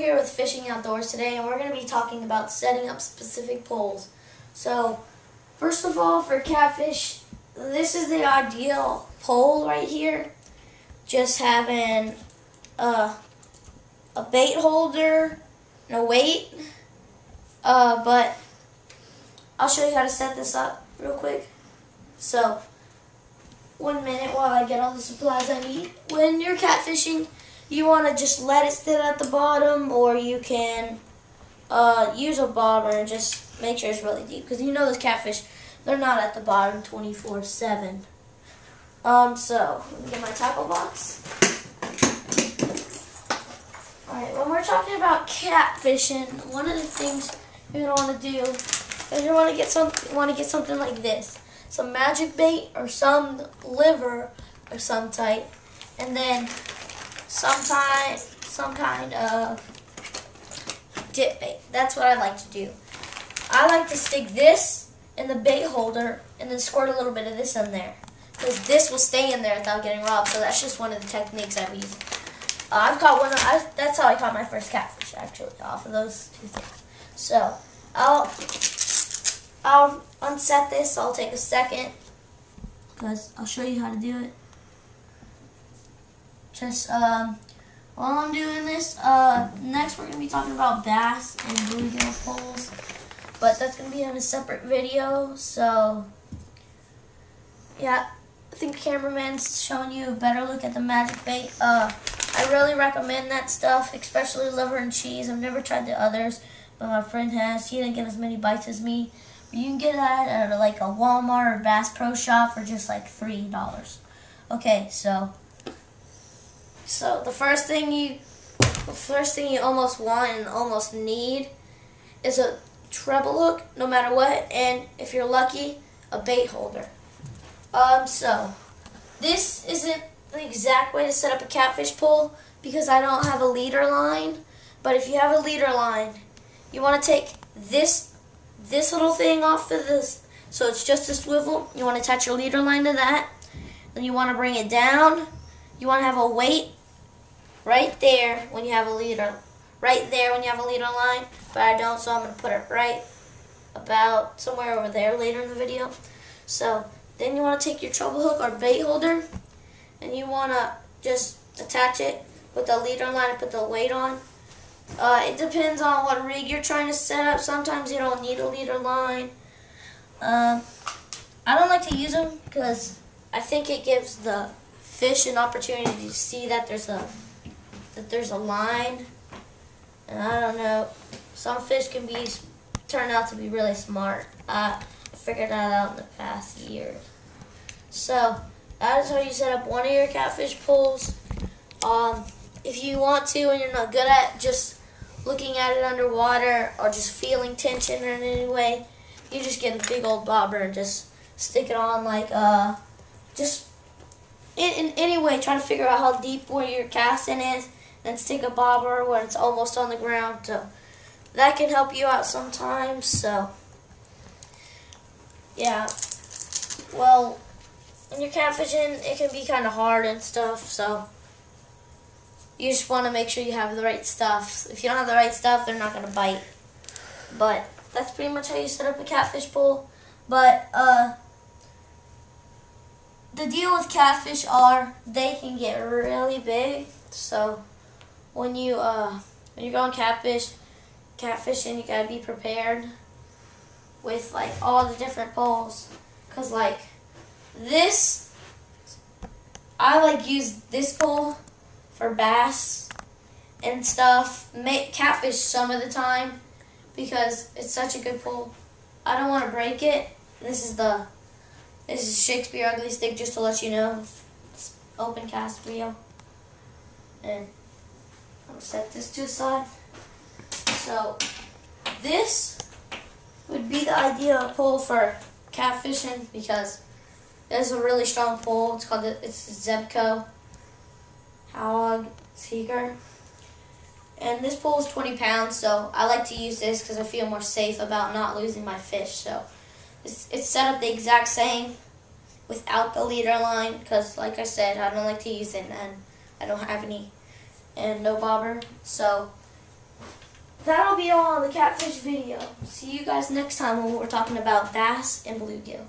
here with Fishing Outdoors today, and we're going to be talking about setting up specific poles. So, first of all, for catfish, this is the ideal pole right here. Just having a bait holder and a weight. But I'll show you how to set this up real quick. So, 1 minute while I get all the supplies I need. When you're catfishing, you want to just let it sit at the bottom, or you can use a bobber and just make sure it's really deep. Because you know those catfish, they're not at the bottom 24/7. So, let me get my tackle box. Alright, when we're talking about catfishing, one of the things you're going to want to do is you want to get something like this. Some magic bait or some liver or some type, and then some kind of dip bait. That's what I like to do. I like to stick this in the bait holder and then squirt a little bit of this in there, because this will stay in there without getting robbed. So that's just one of the techniques I've used. I've caught that's how I caught my first catfish, actually, off of those two things. So I'll unset this. I'll take a second because I'll show you how to do it. Just while I'm doing this, next we're going to be talking about bass and bluegill poles, but that's going to be in a separate video. So yeah, I think the cameraman's showing you a better look at the magic bait. I really recommend that stuff, especially liver and cheese. I've never tried the others, but my friend has. He didn't get as many bites as me. You can get that at like a Walmart or Bass Pro Shop for just like $3. Okay, so the first thing you almost want and almost need is a treble hook, no matter what, and if you're lucky, a bait holder. So this isn't the exact way to set up a catfish pole because I don't have a leader line. But if you have a leader line, you want to take this little thing off of this, so it's just a swivel. You want to attach your leader line to that. Then you want to bring it down. You want to have a weight right there when you have a leader, right there when you have a leader line. But I don't, so I'm going to put it right about somewhere over there later in the video. So then you want to take your treble hook or bait holder, and you want to just attach it with the leader line and put the weight on. It depends on what rig you're trying to set up. Sometimes you don't need a leader line. I don't like to use them because I think it gives the fish an opportunity to see that there's a line. And I don't know, some fish can turn out to be really smart. I figured that out in the past year. So that is how you set up one of your catfish poles. If you want to and you're not good at just looking at it underwater or just feeling tension in any way, you just get a big old bobber and just stick it on like, just in any way, try to figure out how deep where your casting is, then stick a bobber where it's almost on the ground. So that can help you out sometimes. So yeah, well, when you're catfishing, it can be kind of hard and stuff, so you just want to make sure you have the right stuff. If you don't have the right stuff, they're not going to bite. But that's pretty much how you set up a catfish pole. But the deal with catfish are they can get really big. So when you're going catfishing, you gotta be prepared with like all the different poles. Cause like this, I like use this pole for bass and stuff, catfish some of the time because it's such a good pole. I don't want to break it. This is Shakespeare Ugly Stick, just to let you know. It's open cast reel. And I'm gonna set this to the side. So this would be the ideal pole for catfishing because it's a really strong pole. It's Zebco Hog Seeker. And this pole is 20 pounds, so I like to use this because I feel more safe about not losing my fish. So it's set up the exact same without the leader line because, like I said, I don't like to use it and I don't have any and no bobber. So that'll be all on the catfish video. See you guys next time when we're talking about bass and bluegill.